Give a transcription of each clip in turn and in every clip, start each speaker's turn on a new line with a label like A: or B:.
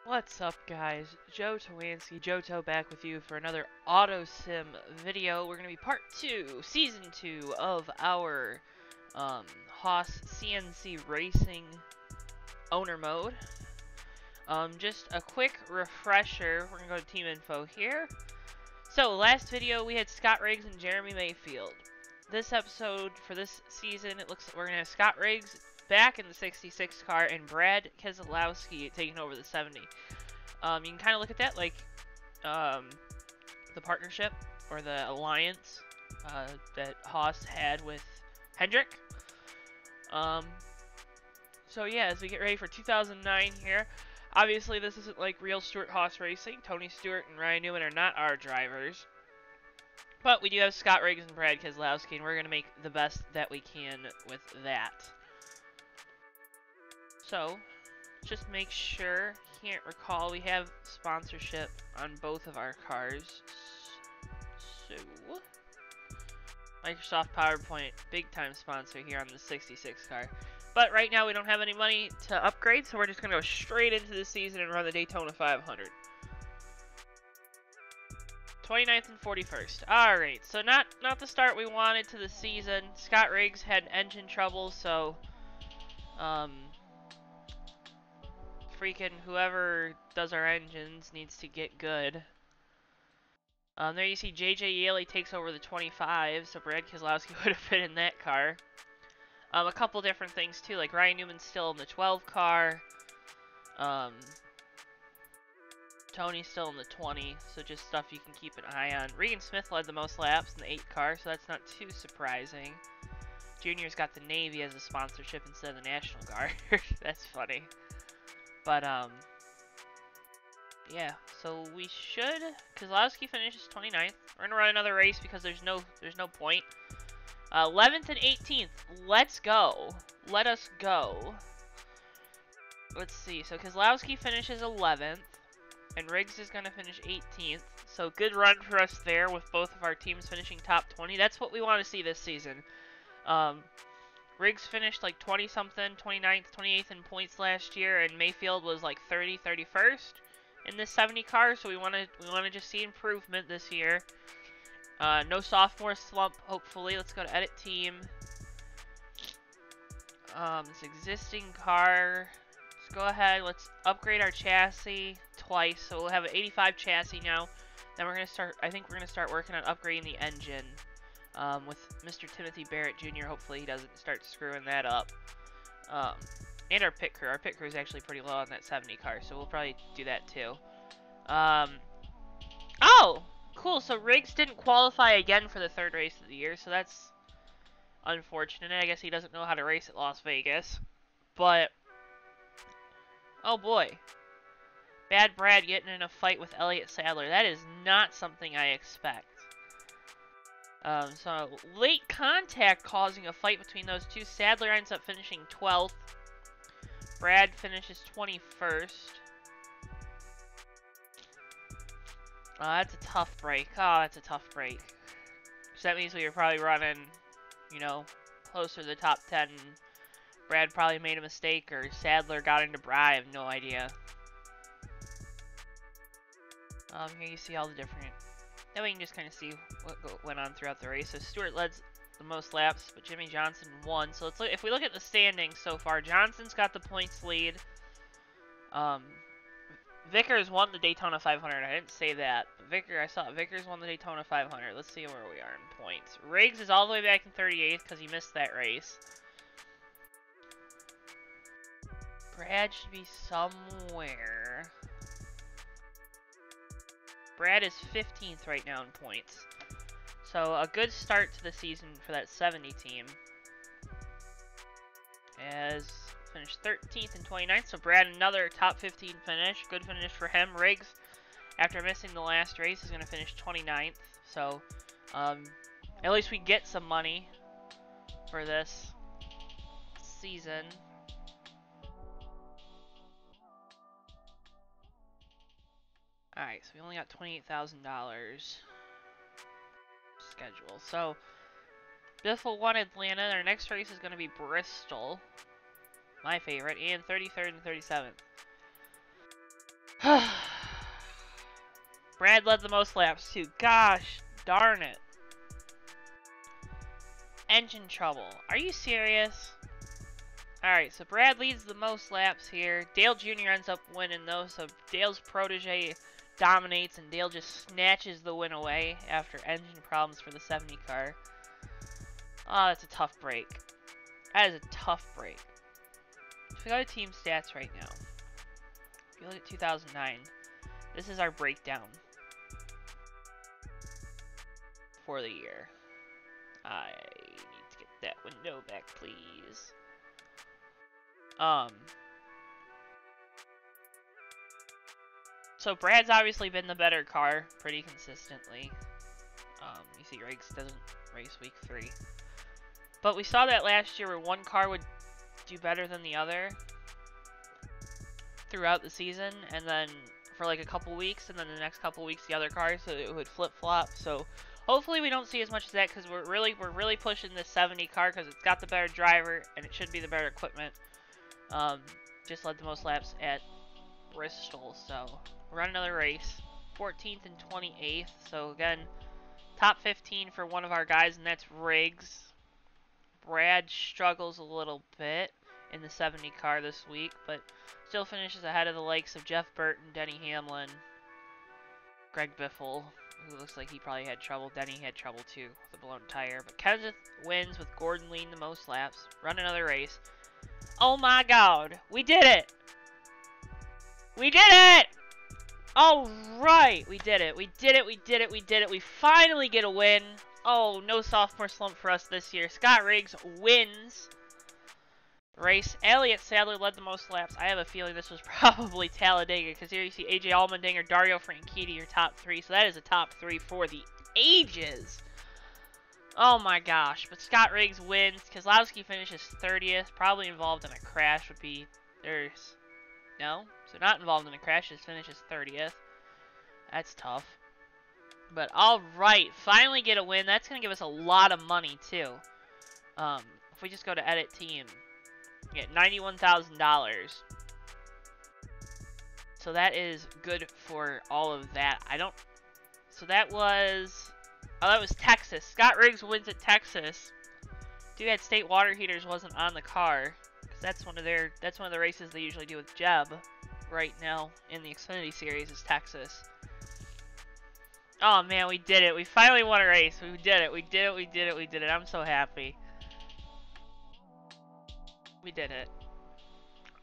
A: What's up, guys? Joe Towansky, Johto, back with you for another AutoSim video. We're going to be part 2, Season 2 of our Haas CNC Racing owner mode. Just a quick refresher, we're going to go to team info here. So, last video we had Scott Riggs and Jeremy Mayfield. This episode, for this season, it looks like we're going to have Scott Riggs back in the 66 car and Brad Keselowski taking over the 70. You can kind of look at that like the partnership or the alliance that Haas had with Hendrick. So yeah, as we get ready for 2009 here, obviously this isn't like real Stewart-Haas racing. Tony Stewart and Ryan Newman are not our drivers. But we do have Scott Riggs and Brad Keselowski, and we're going to make the best that we can with that. So, just make sure, can't recall, we have sponsorship on both of our cars. So, Microsoft PowerPoint, big time sponsor here on the 66 car. But right now we don't have any money to upgrade, so we're just going to go straight into the season and run the Daytona 500. 29th and 41st. Alright, so not the start we wanted to the season. Scott Riggs had engine trouble, so freaking whoever does our engines needs to get good. There you see JJ Yaley takes over the 25, so Brad Keselowski would have been in that car. A couple different things too, like Ryan Newman's still in the 12 car. Tony's still in the 20, so just stuff you can keep an eye on. Regan Smith led the most laps in the 8 car, so that's not too surprising. Junior's got the Navy as a sponsorship instead of the National Guard. That's funny. But, yeah, so we should, Keselowski finishes 29th. We're gonna run another race because there's no point. 11th and 18th, let's go. Let us go. Let's see, so Keselowski finishes 11th. And Riggs is going to finish 18th. So good run for us there with both of our teams finishing top 20. That's what we want to see this season. Riggs finished like 20-something, 29th, 28th in points last year. And Mayfield was like 30, 31st in this 70 car. So we want to just see improvement this year. No sophomore slump, hopefully. Let's go to edit team. This existing car. Go ahead, let's upgrade our chassis twice, so we'll have an 85 chassis now. Then we're gonna start, I think we're gonna start working on upgrading the engine with Mr. Timothy Barrett Jr. Hopefully he doesn't start screwing that up. And our pit crew is actually pretty low on that 70 car, so we'll probably do that too. Oh, cool, so Riggs didn't qualify again for the 3rd race of the year, so that's unfortunate. I guess he doesn't know how to race at Las Vegas, but oh boy. Bad Brad getting in a fight with Elliott Sadler. That is not something I expect. So, late contact causing a fight between those two. Sadler ends up finishing 12th. Brad finishes 21st. That's a tough break. Oh, that's a tough break. So that means we were probably running, you know, closer to the top 10. Brad probably made a mistake, or Sadler got into Bry. I have no idea. Here you see all the different. Then we can just kind of see what went on throughout the race. So Stewart led the most laps, but Jimmy Johnson won. So let's look, if we look at the standings so far, Johnson's got the points lead. Vickers won the Daytona 500. I didn't say that, but I saw Vickers won the Daytona 500. Let's see where we are in points. Riggs is all the way back in 38th because he missed that race. Brad should be somewhere. Brad is 15th right now in points. So a good start to the season for that 70 team. Has finished 13th and 29th. So Brad, another top 15 finish. Good finish for him. Riggs, after missing the last race, is going to finish 29th. So at least we get some money for this season. Alright, so we only got $28,000 schedule. So, Biffle won Atlanta. Our next race is going to be Bristol. My favorite. And 33rd and 37th. Brad led the most laps too. Gosh darn it. Engine trouble. Are you serious? Alright, so Brad leads the most laps here. Dale Jr. ends up winning though, so Dale's protege dominates and Dale just snatches the win away after engine problems for the 70 car. Oh, that's a tough break. That is a tough break. So we go to team stats right now. If you look at 2009, this is our breakdown for the year. I need to get that window back, please. So Brad's obviously been the better car pretty consistently. You see Riggs doesn't race week 3. But we saw that last year where one car would do better than the other throughout the season, and then for like a couple weeks, and then the next couple weeks the other car, so it would flip-flop. So hopefully we don't see as much as that, because we're really pushing this 70 car because it's got the better driver and it should be the better equipment. Just led the most laps at Bristol, so run another race. 14th and 28th, so again, top 15 for one of our guys, and that's Riggs. Brad struggles a little bit in the 70 car this week, but still finishes ahead of the likes of Jeff Burton, Denny Hamlin, Greg Biffle, who looks like he probably had trouble. Denny had trouble too with a blown tire. But Kenseth wins with Gordon leading the most laps. Run another race. Oh my god, we did it! We did it! All right, we did it. We did it. We did it. We did it. We finally get a win. Oh, no sophomore slump for us this year. Scott Riggs wins race. Elliott sadly led the most laps. I have a feeling this was probably Talladega, because here you see AJ Allmendinger, Dario Franchitti, your top 3. So that is a top 3 for the ages. Oh my gosh. But Scott Riggs wins. Keselowski finishes 30th. Probably involved in a crash would be... No? So not involved in a crash, just finishes 30th. That's tough. But alright, finally get a win. That's going to give us a lot of money too. If we just go to edit team, we get $91,000. So that is good for all of that. So that was... Oh, that was Texas. Scott Riggs wins at Texas. Dude had state water heaters wasn't on the car. Because that's one of the races they usually do with Jeb right now in the Xfinity Series is Texas. Oh man, we did it. We finally won a race. We did it. We did it. We did it. We did it. I'm so happy. We did it.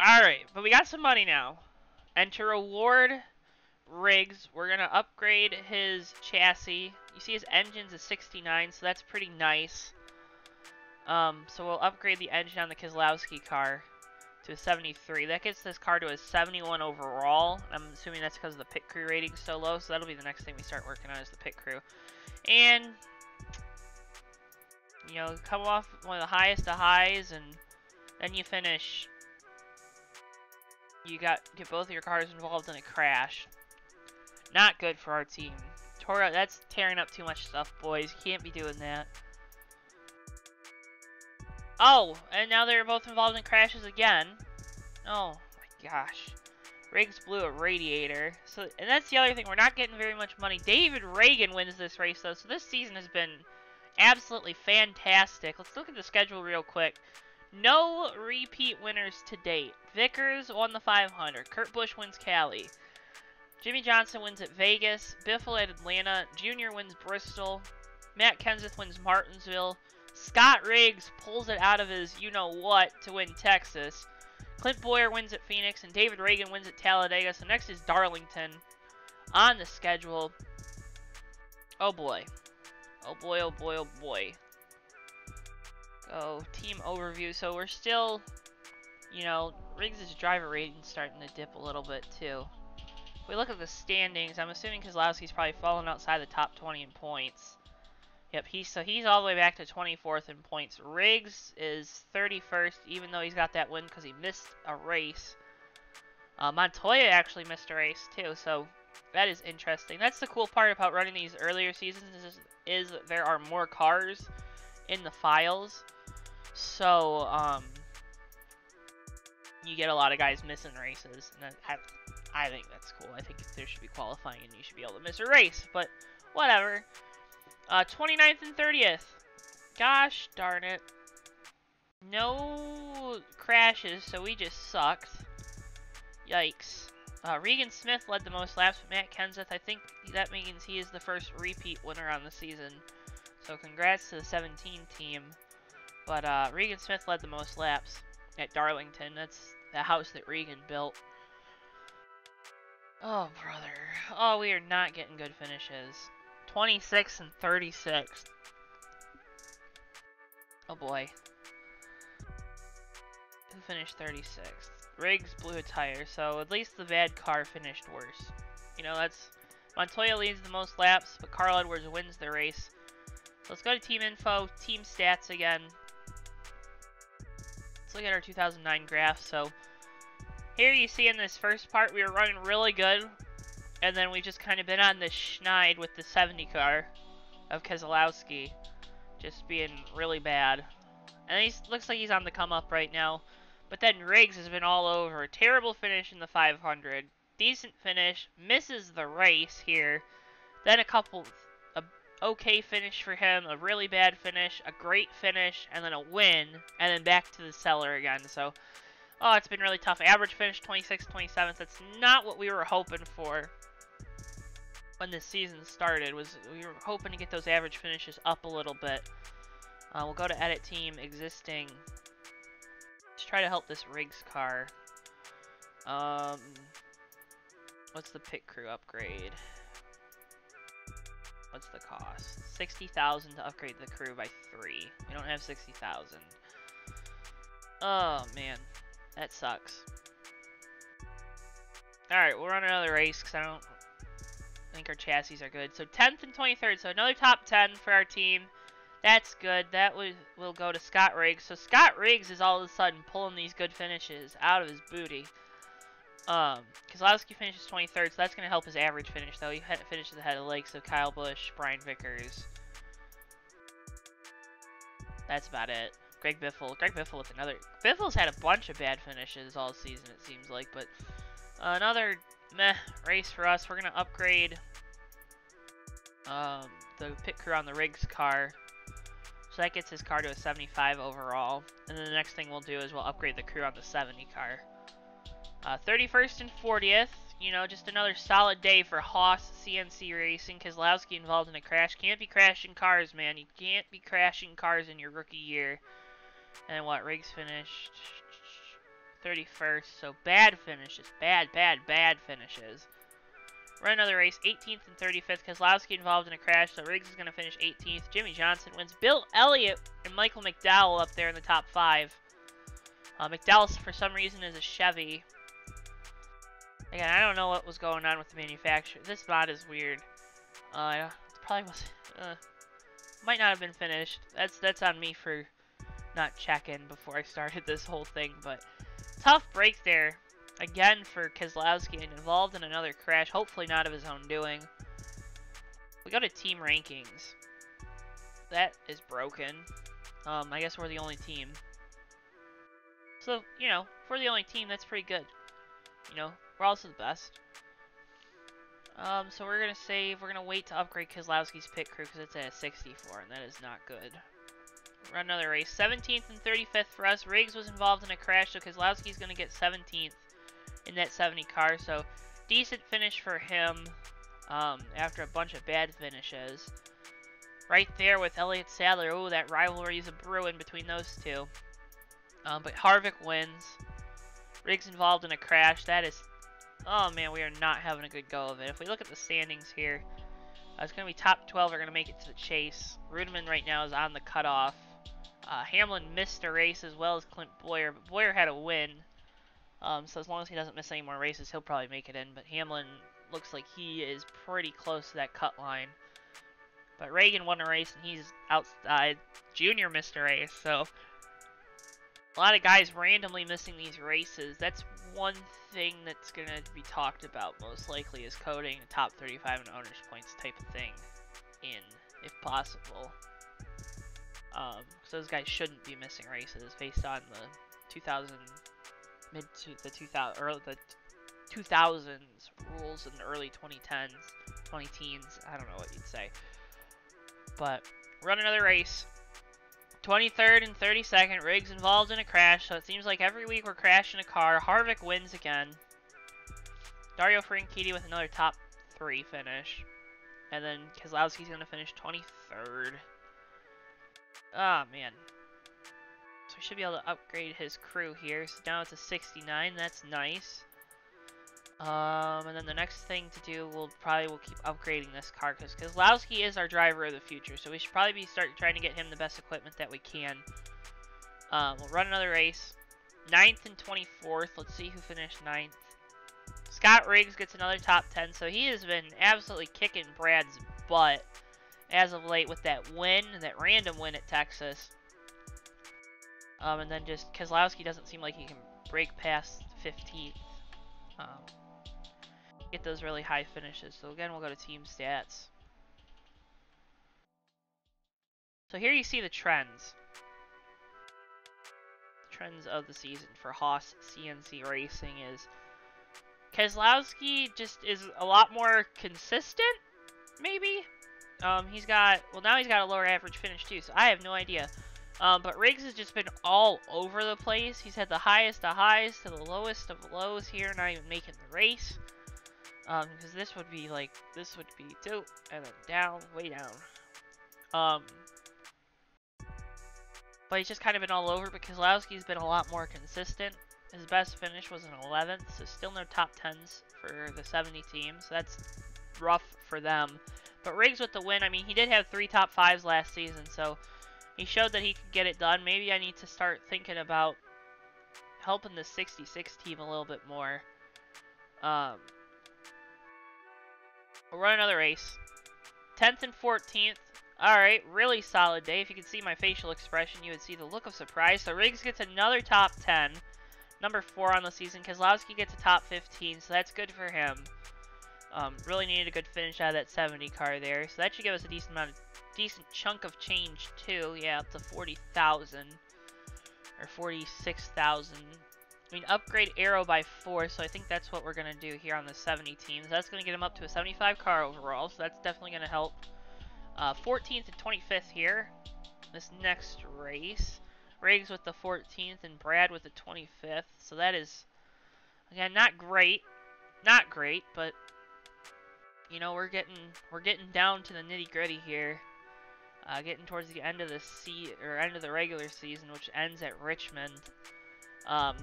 A: Alright, but we got some money now. And to reward Riggs, we're going to upgrade his chassis. You see his engine's a 69, so that's pretty nice. So we'll upgrade the engine on the Keselowski car to a 73. That gets this car to a 71 overall. I'm assuming that's because the pit crew rating's so low, so that'll be the next thing we start working on is the pit crew. And, you know, come off one of the highest of highs, and then you finish. You get both of your cars involved in a crash. Not good for our team. That's tearing up too much stuff, boys. You can't be doing that. Oh, and now they're both involved in crashes again. Oh my gosh. Riggs blew a radiator. And that's the other thing. We're not getting very much money. David Reagan wins this race, though. So this season has been absolutely fantastic. Let's look at the schedule real quick. No repeat winners to date. Vickers won the 500. Kurt Busch wins Cali. Jimmy Johnson wins at Vegas. Biffle at Atlanta. Junior wins Bristol. Matt Kenseth wins Martinsville. Scott Riggs pulls it out of his you-know-what to win Texas. Clint Boyer wins at Phoenix, and David Reagan wins at Talladega. So next is Darlington on the schedule. Oh boy. Oh boy, oh boy, oh boy. Go team overview. So we're still, Riggs' driver rating's starting to dip a little bit too. If we look at the standings, I'm assuming Keselowski's probably fallen outside the top 20 in points. Yep, he's all the way back to 24th in points. Riggs is 31st, even though he's got that win because he missed a race. Montoya actually missed a race too, so that is interesting. That's the cool part about running these earlier seasons is there are more cars in the files. So, you get a lot of guys missing races. And I think that's cool. I think there should be qualifying and you should be able to miss a race, but whatever. 29th and 30th. Gosh darn it. No crashes, so we just sucked. Yikes. Regan Smith led the most laps, but Matt Kenseth, I think that means he is the first repeat winner on the season. So congrats to the 17 team. But Regan Smith led the most laps at Darlington. That's the house that Regan built. Oh, brother. Oh, we are not getting good finishes. 26 and 36. Oh, boy. Who finished 36th? Riggs blew a tire, so at least the bad car finished worse. You know, that's... Montoya leads the most laps, but Carl Edwards wins the race. So let's go to team info, team stats again. Let's look at our 2009 graph. So here you see in this first part we were running really good, and then we've just kind of been on this schneid with the 70 car of Keselowski, just being really bad. And he looks like he's on the come up right now. But then Riggs has been all over. Terrible finish in the 500. Decent finish. Misses the race here. Then a okay finish for him. A really bad finish. A great finish. And then a win. And then back to the cellar again. So, oh, it's been really tough. Average finish 26th, 27th. That's not what we were hoping for when this season started. We were hoping to get those average finishes up a little bit. We'll go to edit team. Existing. Let's try to help this Riggs car. What's the pit crew upgrade? What's the cost? 60,000 to upgrade the crew by 3. We don't have 60,000. Oh man, that sucks. All right, we'll run another race because I don't think our chassis are good. So 10th and 23rd. So another top 10 for our team. That's good. That will go to Scott Riggs. So Scott Riggs is all of a sudden pulling these good finishes out of his booty. Keselowski finishes 23rd, so that's going to help his average finish, though. He finishes ahead of the likes of Kyle Busch, Brian Vickers. That's about it. Greg Biffle. Greg Biffle with another... Biffle's had a bunch of bad finishes all season, it seems like. But another meh race for us. We're going to upgrade the pit crew on the Riggs car. So that gets his car to a 75 overall. And then the next thing we'll do is we'll upgrade the crew on the 70 car. 31st and 40th. You know, just another solid day for Haas CNC Racing. Keselowski involved in a crash. Can't be crashing cars, man. You can't be crashing cars in your rookie year. And what? Riggs finished 31st. So bad finishes. Bad finishes. Run another race, 18th and 35th. Keselowski involved in a crash, so Riggs is going to finish 18th. Jimmy Johnson wins. Bill Elliott and Michael McDowell up there in the top 5. McDowell, for some reason, is a Chevy. Again, I don't know what was going on with the manufacturer. This mod is weird. It probably was... might not have been finished. That's on me for not checking before I started this whole thing, but tough break there. Again for Keselowski, and involved in another crash, hopefully not of his own doing. We go to team rankings. That is broken. I guess we're the only team. So, you know, if we're the only team, that's pretty good. You know, we're also the best. So we're going to save. We're going to wait to upgrade Keselowski's pit crew because it's at a 64, and that is not good. Run another race. 17th and 35th for us. Riggs was involved in a crash, so Keselowski's going to get 17th. In that 70 car, so decent finish for him after a bunch of bad finishes. Right there with Elliott Sadler. Oh, that rivalry is a brewing between those two. But Harvick wins. Riggs involved in a crash. That is... Oh, man, we are not having a good go of it. If we look at the standings here, it's going to be top 12 are going to make it to the chase. Rudeman right now is on the cutoff. Hamlin missed a race as well as Clint Boyer, but Boyer had a win. So as long as he doesn't miss any more races, he'll probably make it in. But Hamlin looks like he is pretty close to that cut line. But Reagan won a race, and he's outside. Junior missed a race, so a lot of guys randomly missing these races. That's one thing that's going to be talked about most likely is coding a top 35 and owner's points type of thing in, if possible. So those guys shouldn't be missing races based on the 2000... 2000s rules in the early 2010s, 20-teens. I don't know what you'd say. But run another race. 23rd and 32nd. Riggs involved in a crash, so it seems like every week we're crashing a car. Harvick wins again. Dario Franchitti with another top 3 finish. And then Keselowski's going to finish 23rd. Ah, man. So we should be able to upgrade his crew here. So now it's a 69. That's nice. And then the next thing to do, we'll keep upgrading this car because Keselowski is our driver of the future. So we should probably start trying to get him the best equipment that we can. We'll run another race. 9th and 24th. Let's see who finished 9th. Scott Riggs gets another top 10. So he has been absolutely kicking Brad's butt as of late with that win, that random win at Texas. And then just Keselowski doesn't seem like he can break past 15th. Get those really high finishes. So again, we'll go to team stats. So here you see the trends. The trends of the season for Haas CNC Racing is Keselowski just is a lot more consistent, maybe. Now he's got a lower average finish too, so I have no idea. But Riggs has just been all over the place. He's had the highest of highs to the lowest of lows here, not even making the race. Because this would be 2, and then down, way down. But he's just kind of been all over, but Keselowski's been a lot more consistent. His best finish was an 11th, so still no top 10s for the 70 team, so that's rough for them. But Riggs with the win, I mean, he did have 3 top 5s last season, so he showed that he could get it done. Maybe I need to start thinking about helping the 66 team a little bit more. We'll run another race. 10th and 14th. Alright, really solid day. If you could see my facial expression, you would see the look of surprise. So Riggs gets another top 10. Number 4 on the season. Keselowski gets a top 15, so that's good for him. Really needed a good finish out of that 70 car there. So that should give us a decent chunk of change too. Yeah, up to 40,000 or 46,000. I mean, upgrade aero by 4, so I think that's what we're going to do here on the 70 teams. That's going to get him up to a 75 car overall, so that's definitely going to help. 14th and 25th here, this next race. Riggs with the 14th and Brad with the 25th, so that is, again, not great, but you know, we're getting down to the nitty-gritty here. Getting towards the end of the end of the regular season, which ends at Richmond.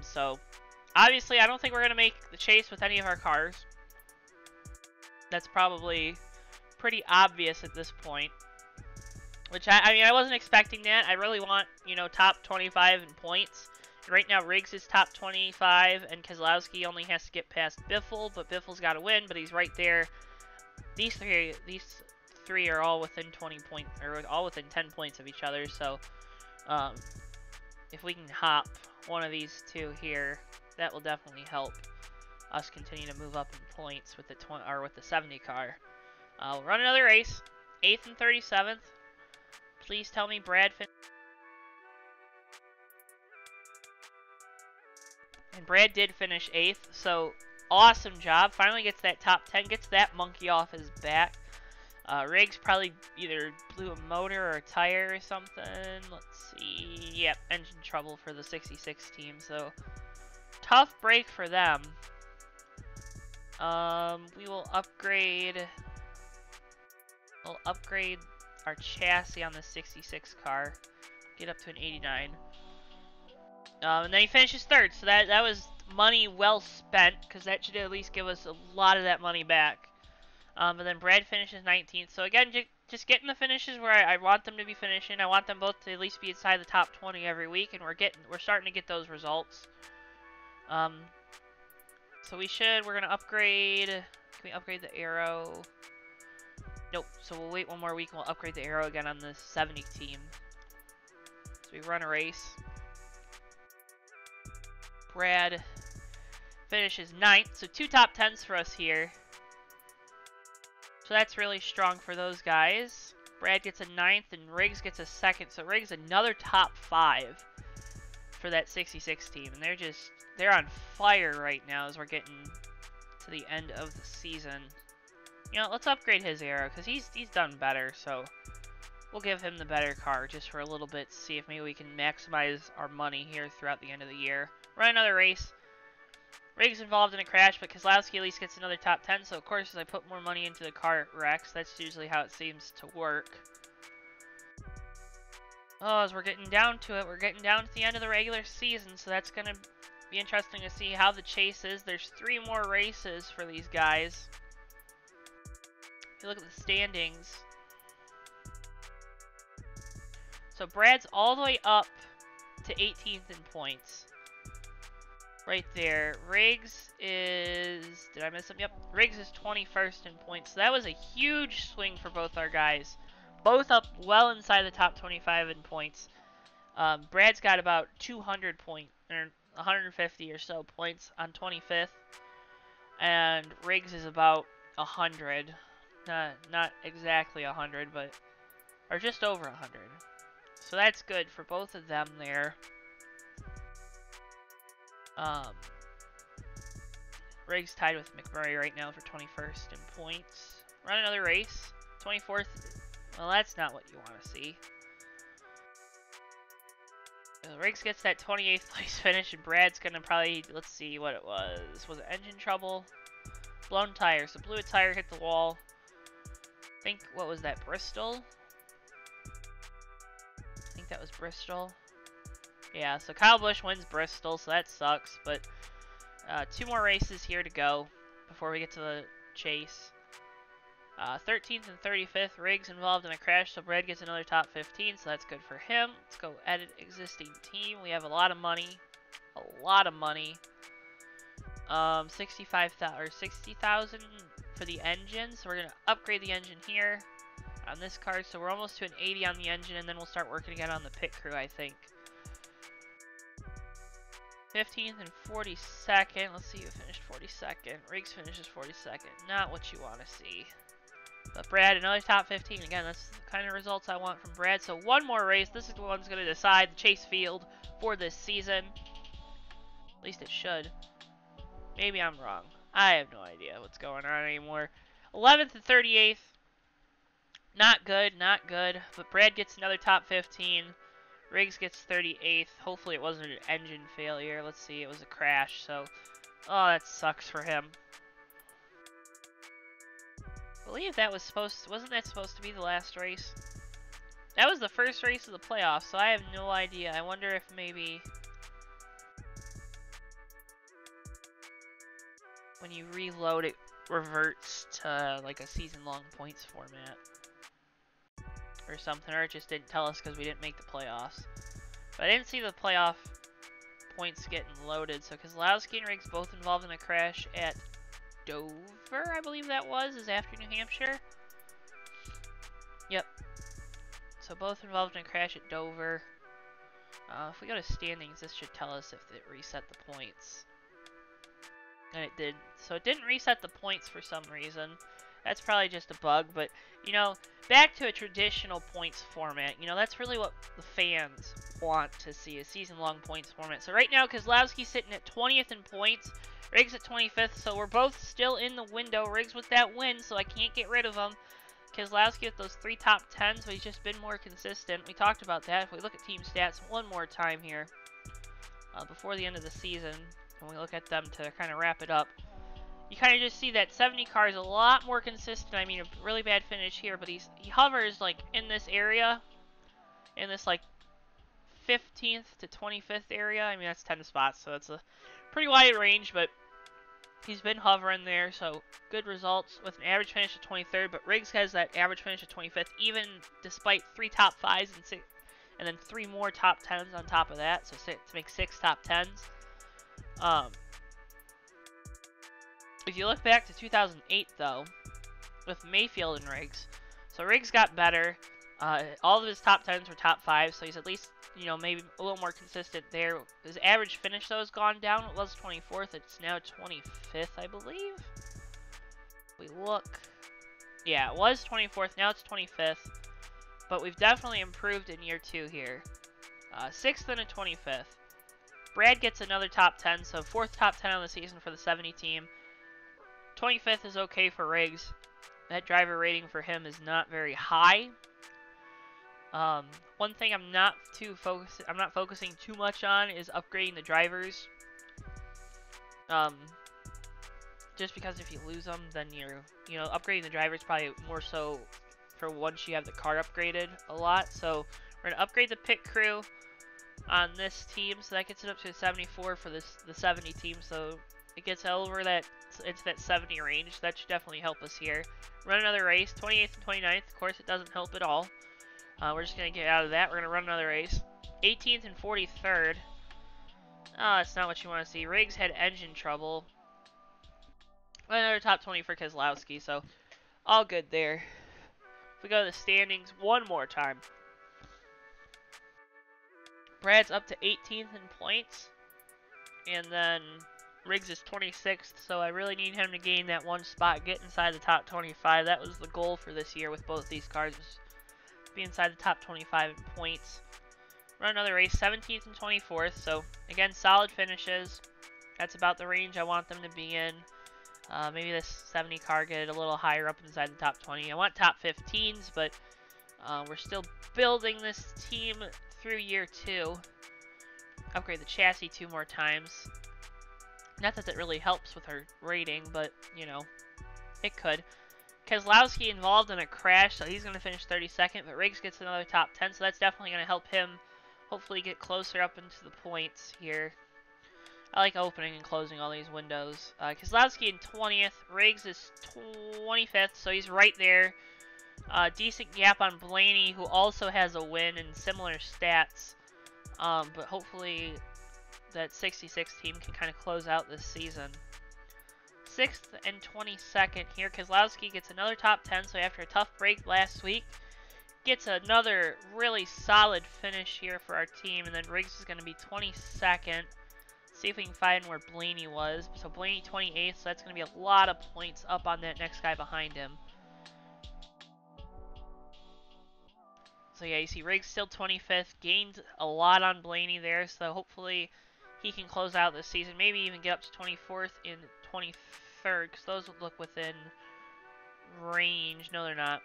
A: So obviously I don't think we're going to make the chase with any of our cars. That's probably pretty obvious at this point. Which, I mean, I wasn't expecting that. I really want, you know, top 25 in points. And right now Riggs is top 25, and Keselowski only has to get past Biffle, but Biffle's got to win, but he's right there. These three are all within 20 points, or all within 10 points of each other, so if we can hop one of these two here, that will definitely help us continue to move up in points with the 70 car. We'll run another race, 8th and 37th. Please tell me Brad and Brad did finish 8th, so awesome job. Finally gets that top 10, gets that monkey off his back. Riggs probably either blew a motor or a tire or something. Let's see. Yep, engine trouble for the 66 team, so tough break for them. We will upgrade. We'll upgrade our chassis on the 66 car. Get up to an 89. And then he finishes 3rd, so that was money well spent, because that should at least give us a lot of that money back. But then Brad finishes 19th. So again, just getting the finishes where I want them to be finishing. I want them both to at least be inside the top 20 every week, and we're starting to get those results. So we're gonna upgrade. Can we upgrade the aero? Nope. So we'll wait one more week and we'll upgrade the aero again on the 70 team. So we run a race. Brad finishes 9th, so 2 top 10s for us here. So that's really strong for those guys. Brad gets a 9th and Riggs gets a 2nd, so Riggs another top 5 for that 66 team. And they're on fire right now as we're getting to the end of the season. You know, let's upgrade his arrow, because he's done better, so we'll give him the better car just for a little bit to see if maybe we can maximize our money here throughout the end of the year. Run another race. Riggs involved in a crash, but Kozlowski at least gets another top 10, so of course as I put more money into the car it wrecks. That's usually how it seems to work. Oh, as we're getting down to it, we're getting down to the end of the regular season, so that's going to be interesting to see how the chase is. There's 3 more races for these guys. If you look at the standings, so Brad's all the way up to 18th in points. Right there. Riggs is... Did I miss him? Yep. Riggs is 21st in points. So that was a huge swing for both our guys. Both up well inside the top 25 in points. Brad's got about 200 points, or 150 or so points on 25th. And Riggs is about 100. Not exactly 100, but... Or just over 100. So that's good for both of them there. Riggs tied with McMurray right now for 21st in points. Run another race. 24th. Well, that's not what you want to see. Riggs gets that 28th place finish, and Brad's gonna probably, let's see what it was. Was it engine trouble? Blown tire. So blew a tire, hit the wall. I think, what was that, Bristol? I think that was Bristol. Yeah, so Kyle Busch wins Bristol, so that sucks, but 2 more races here to go before we get to the chase. 13th and 35th, Riggs involved in a crash, so Brad gets another top 15, so that's good for him. Let's go edit existing team. We have a lot of money. A lot of money. 65,000 or 60,000 for the engine, so we're gonna upgrade the engine here on this card. So we're almost to an 80 on the engine, and then we'll start working again on the pit crew, I think. 15th and 42nd. Let's see who finished 42nd. Riggs finishes 42nd. Not what you want to see. But Brad, another top 15. Again, that's the kind of results I want from Brad. So one more race. This is the one's going to decide the chase field for this season. At least it should. Maybe I'm wrong. I have no idea what's going on anymore. 11th and 38th. Not good, not good. But Brad gets another top 15. Riggs gets 38th. Hopefully it wasn't an engine failure. Let's see, it was a crash, so... Oh, that sucks for him. I believe that was wasn't that supposed to be the last race? That was the first race of the playoffs, so I have no idea. I wonder if maybe... when you reload, it reverts to, like, a season-long points format. Or something, or it just didn't tell us because we didn't make the playoffs. But I didn't see the playoff points getting loaded, so Kozlowski and Riggs both involved in a crash at Dover, I believe that was, is after New Hampshire. Yep. So both involved in a crash at Dover. If we go to standings, this should tell us if it reset the points. And it did. So it didn't reset the points for some reason. That's probably just a bug, but, you know, back to a traditional points format. You know, that's really what the fans want to see, a season-long points format. So right now, Kozlowski's sitting at 20th in points, Riggs at 25th, so we're both still in the window. Riggs with that win, so I can't get rid of him. Kozlowski with those 3 top 10s, but he's just been more consistent. We talked about that. If we look at team stats one more time here, before the end of the season, and we look at them to kind of wrap it up, you kind of just see that 70 car is a lot more consistent. I mean, a really bad finish here, but he hovers, like, in this area, in this, like, 15th to 25th area. I mean, that's 10 spots, so that's a pretty wide range, but he's been hovering there, so good results with an average finish of 23rd, but Riggs has that average finish of 25th, even despite 3 top 5s and then 3 more top 10s on top of that, so to make 6 top 10s. If you look back to 2008, though, with Mayfield and Riggs, so Riggs got better. All of his top 10s were top 5s, so he's at least, you know, maybe a little more consistent there. His average finish, though, has gone down. It was 24th. It's now 25th, I believe. If we look. Yeah, it was 24th. Now it's 25th. But we've definitely improved in year 2 here. 6th and a 25th. Brad gets another top 10, so 4th top 10 on the season for the 70 team. 25th is okay for Riggs. That driver rating for him is not very high. One thing I'm not focusing too much on is upgrading the drivers. Just because if you lose them, then upgrading the drivers probably more so for once you have the car upgraded a lot. So we're gonna upgrade the pit crew on this team, so that gets it up to a 74 for the 70 team. So it gets over that into that 70 range. That should definitely help us here. Run another race, 28th and 29th. Of course, it doesn't help at all. We're just gonna get out of that. We're gonna run another race. 18th and 43rd. Oh, that's not what you want to see. Riggs had engine trouble. Another top 20 for Keselowski, so all good there. If we go to the standings one more time. Brad's up to 18th in points, and then Riggs is 26th, so I really need him to gain that one spot, get inside the top 25. That was the goal for this year with both these cars, was be inside the top 25 in points. Run another race, 17th and 24th, so again, solid finishes. That's about the range I want them to be in. Maybe this 70 car get a little higher up inside the top 20. I want top 15s, but we're still building this team through year 2. Upgrade the chassis 2 more times. Not that really helps with our rating, but, it could. Keselowski involved in a crash, so he's going to finish 32nd, but Riggs gets another top 10, so that's definitely going to help him hopefully get closer up into the points here. I like opening and closing all these windows. Keselowski in 20th. Riggs is 25th, so he's right there. Decent gap on Blaney, who also has a win and similar stats. But hopefully that 66 team can kind of close out this season. 6th and 22nd here. Keselowski gets another top 10, so after a tough break last week, gets another really solid finish here for our team. And then Riggs is going to be 22nd. See if we can find where Blaney was. So Blaney 28th, so that's going to be a lot of points up on that next guy behind him. So yeah, you see Riggs still 25th, gained a lot on Blaney there, so hopefully he can close out this season. Maybe even get up to 24th and 23rd, because those would look within range. No, they're not.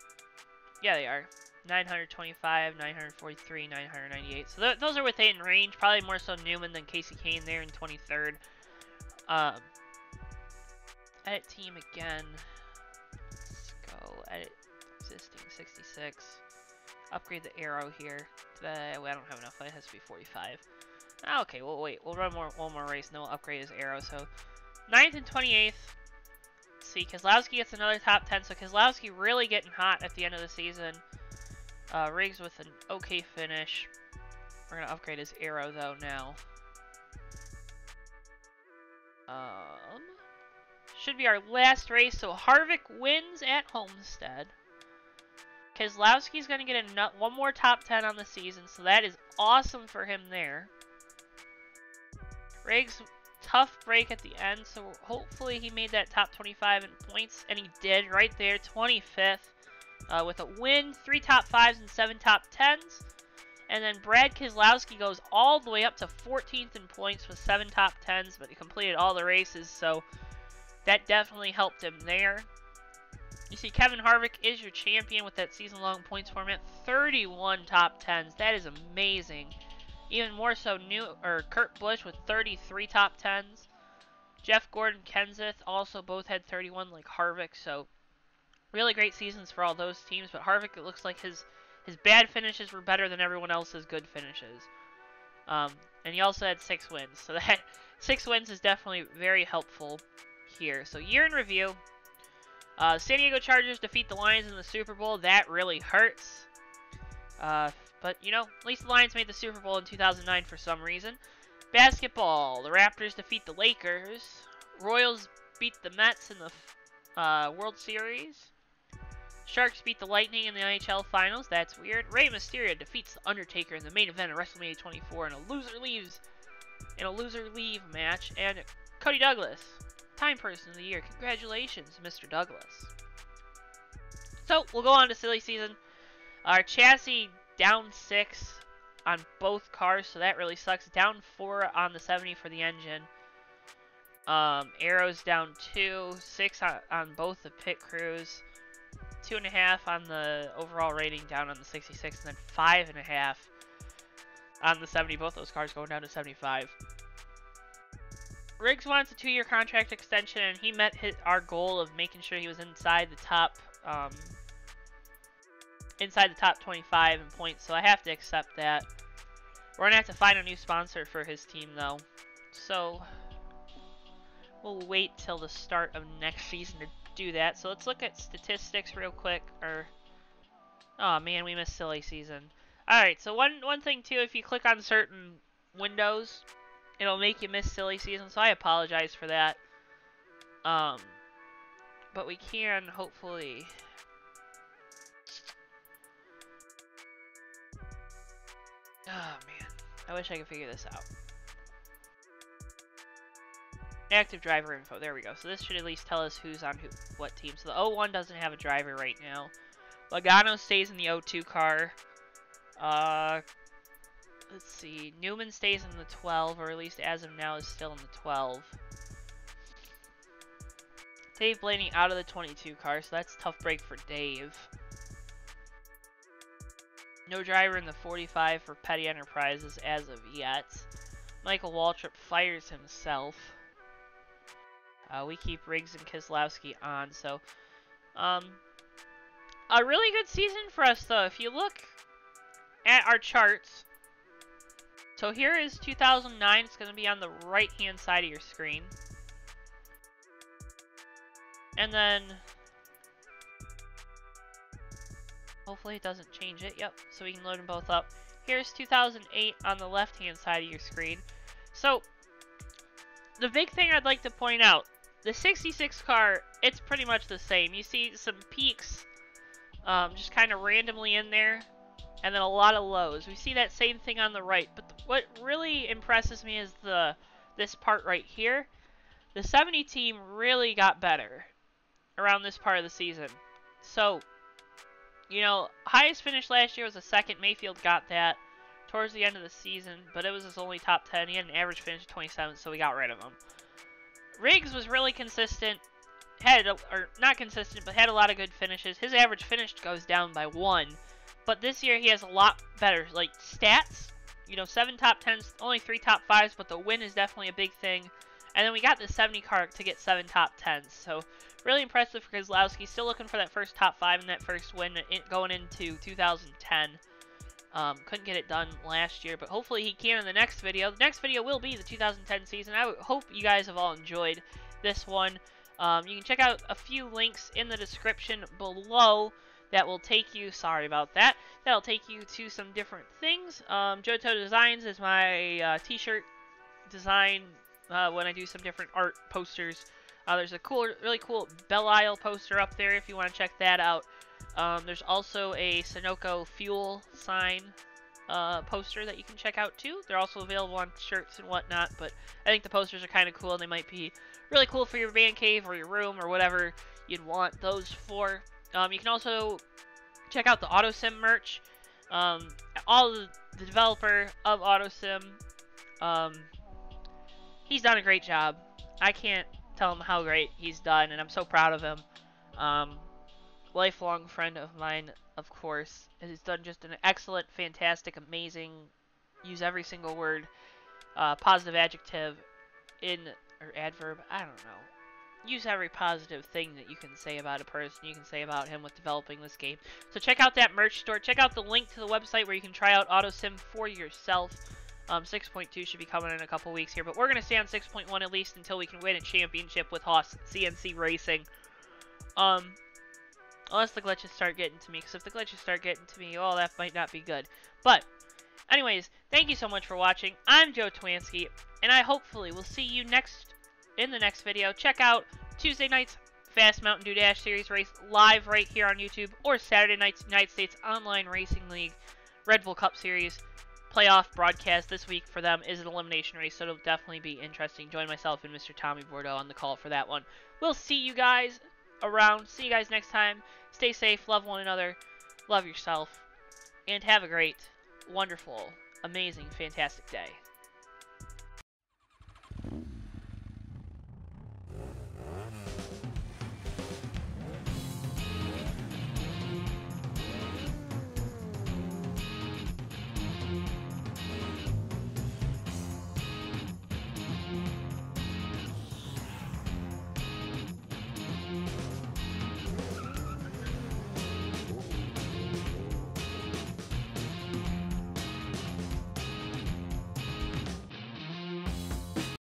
A: Yeah, they are. 925, 943, 998. So those are within range. Probably more so Newman than Casey Kane there in 23rd. Edit team again. Let's go edit existing 66. Upgrade the arrow here. I don't have enough. It has to be 45. Okay, we'll wait. We'll run one more race and then we'll upgrade his arrow. So 9th and 28th. Let's see, Keselowski gets another top 10. So Keselowski really getting hot at the end of the season. Riggs with an okay finish. We're going to upgrade his arrow, though, now. Should be our last race. So Harvick wins at Homestead. Keselowski's going to get one more top 10 on the season, so that is awesome for him there. Riggs, tough break at the end, so hopefully he made that top 25 in points, and he did right there, 25th. With a win, 3 top 5s and 7 top 10s. And then Brad Keselowski goes all the way up to 14th in points with 7 top 10s, but he completed all the races, so that definitely helped him there. You see, Kevin Harvick is your champion with that season-long points format, 31 top 10s. That is amazing. Even more so, Kurt Busch with 33 top 10s. Jeff Gordon, Kenseth also both had 31 like Harvick, so really great seasons for all those teams, but Harvick, it looks like his bad finishes were better than everyone else's good finishes. And he also had 6 wins, so that 6 wins is definitely very helpful here. So year in review, San Diego Chargers defeat the Lions in the Super Bowl. That really hurts. But, at least the Lions made the Super Bowl in 2009 for some reason. Basketball, the Raptors defeat the Lakers. Royals beat the Mets in the World Series. Sharks beat the Lightning in the NHL Finals. That's weird. Rey Mysterio defeats the Undertaker in the main event of WrestleMania 24 in a loser leave match. And Cody Douglas, Time Person of the Year. Congratulations, Mr. Douglas. So we'll go on to silly season. Our chassis down 6 on both cars, so that really sucks. Down 4 on the 70 for the engine. Arrows down 2, 6 on both the pit crews, 2.5 on the overall rating down on the 66, and then 5.5 on the 70. Both those cars going down to 75. Riggs wants a 2-year contract extension, and he met our goal of making sure he was inside the top 25 in points. So I have to accept that. We're gonna have to find a new sponsor for his team, though. So we'll wait till the start of next season to do that. So let's look at statistics real quick. Oh man, we missed silly season. Alright, so one thing too, if you click on certain windows, it'll make you miss silly season, so I apologize for that. But we can hopefully... Oh man, I wish I could figure this out. Active driver info, there we go. So this should at least tell us who's on what team. So the 01 doesn't have a driver right now. Logano stays in the 02 car. Let's see. Newman stays in the 12, or at least as of now is still in the 12. Dave Blaney out of the 22 car, so that's a tough break for Dave. No driver in the 45 for Petty Enterprises as of yet. Michael Waltrip fires himself. We keep Riggs and Keselowski on, so... a really good season for us, though. If you look at our charts... So here is 2009. It's going to be on the right-hand side of your screen. And then... Hopefully it doesn't change it. Yep, so we can load them both up. Here's 2008 on the left-hand side of your screen. So, the big thing I'd like to point out, the 66 car, it's pretty much the same. You see some peaks just kind of randomly in there, and then a lot of lows. We see that same thing on the right, but what really impresses me is this part right here. The 70 team really got better around this part of the season. So, you know, highest finish last year was a second. Mayfield got that towards the end of the season, but it was his only top 10. He had an average finish of 27, so we got rid of him. Riggs was really consistent. Or not consistent, but had a lot of good finishes. His average finish goes down by 1. But this year he has a lot better, like, stats. You know, 7 top 10s, only 3 top 5s, but the win is definitely a big thing. And then we got the 70 car to get 7 top 10s. So, really impressive for Keselowski. Still looking for that first top 5 and that first win going into 2010. Couldn't get it done last year, but hopefully he can in the next video. The next video will be the 2010 season. I hope you guys have all enjoyed this one. You can check out a few links in the description below that will take you, sorry about that, that'll take you to some different things. Johto Designs is my t-shirt design when I do some different art posters. There's a really cool Belle Isle poster up there if you want to check that out. There's also a Sunoco fuel sign poster that you can check out too. They're also available on shirts and whatnot, but I think the posters are kind of cool and they might be really cool for your man cave or your room or whatever you'd want those for. You can also check out the AutoSim merch. The developer of AutoSim, he's done a great job. I can't tell him how great he's done, and I'm so proud of him. Lifelong friend of mine, of course, has done just an excellent, fantastic, amazing, use every single word, positive adjective or adverb, I don't know. Use every positive thing that you can say about a person, you can say about him with developing this game. So check out that merch store. Check out the link to the website where you can try out AutoSim for yourself. 6.2 should be coming in a couple weeks here, but we're going to stay on 6.1 at least until we can win a championship with Haas CNC Racing. Unless the glitches start getting to me, because if the glitches start getting to me, oh, that might not be good. But, anyways, thank you so much for watching. I'm Joe Twansky, and I hopefully will see you in the next video. Check out Tuesday night's Fast Mountain Dew Dash Series race live right here on YouTube, or Saturday night's United States Online Racing League Red Bull Cup Series playoff broadcast. This week for them is an elimination race, so it'll definitely be interesting. Join myself and Mr. Tommy Bordeaux on the call for that one. We'll see you guys around. See you guys next time. Stay safe, love one another, love yourself, and have a great, wonderful, amazing, fantastic day.